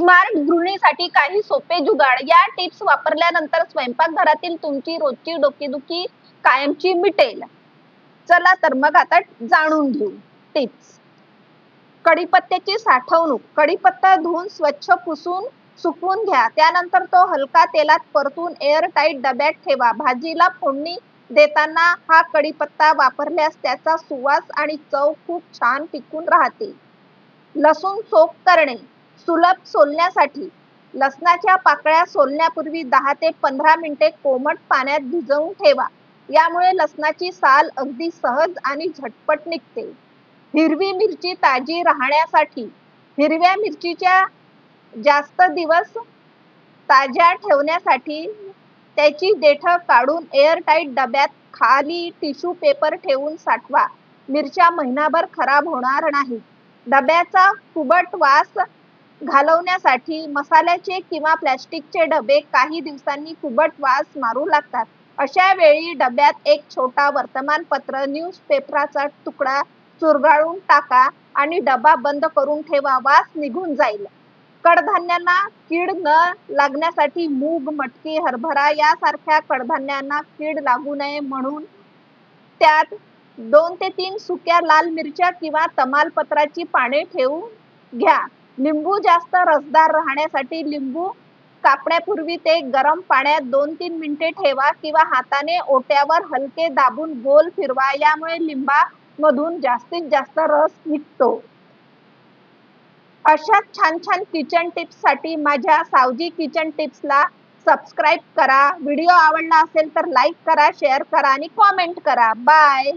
Smart गृहिणीसाठी काही सोपे जुगाड. या टिप्स वापरल्यानंतर स्वयंपाकघरातील तुमची रोजची डोकेदुखी कायमची मिटेल. चला तर मग आता जाणून घेऊ टिप्स. कढीपत्त्याची साठवणूक. कढीपत्ता धुवून स्वच्छ पुसून सुकवून घ्या. त्यानंतर तो हलका तेलात परतून एअरटाईट डब्यात ठेवा. भाजीला फोडणी देताना हा कढीपत्ता वापरल्यास त्याचा सुवास आणि चव खूप छान टिकून राहते. लसूण सोक करणे. सुलभ सोलण्यासाठी लसणाच्या पाकळ्या सोलण्यापूर्वी 10 ते 15 मिनिटे कोमट पाण्यात भिजवून ठेवा. यामुळे लसणाची साल अगदी सहज आणि झटपट निघते. हिरवी मिरची ताजी राहण्यासाठी हिरव्या मिरचीच्या जास्त दिवस ताज्या ठेवण्यासाठी त्याची देठं काढून एअरटाईट डब्यात खाली टिश्यू पेपर ठेवून साठवा. मिरच्या महिनाभर खराब होणार नाही. डब्याचा कुबट वास घालवण्यासाठी मसाल्याचे किंवा प्लॅस्टिकचे डबे काही दिवसांनी कुबट वास मारू लागतात. अशा वेळी डब्यात एक छोटा वर्तमानपत्र, न्यूजपेपरचा तुकडा चुरगाळून टाका आणि डबा बंद करून ठेवा. वास निघून जाईल. कडधान्यांना कीड न लागण्यासाठी मूग, मटकी, हरभरा यासारख्या कडधान्यांना कीड लागू नये म्हणून त्यात 2 ते 3 सुक्या लाल मिरच्या किंवा तमालपत्राची पाने ठेवून घ्या. लिंबू जास्त रसदार राहण्यासाठी लिंबू कापण्यापूर्वी ते गरम पाण्यात 2-3 मिनिटे ठेवा किंवा हाताने ओट्यावर हलके दाबून गोल फिरवा. यामुळे लिंबामधून जास्तीत जास्त रस निघतो. अशाच छान छान किचन टिप्ससाठी माझ्या सावजी किचन टिप्सला सबस्क्राईब करा. व्हिडिओ आवडला असेल तर लाईक करा, शेअर करा आणि कॉमेंट करा. बाय.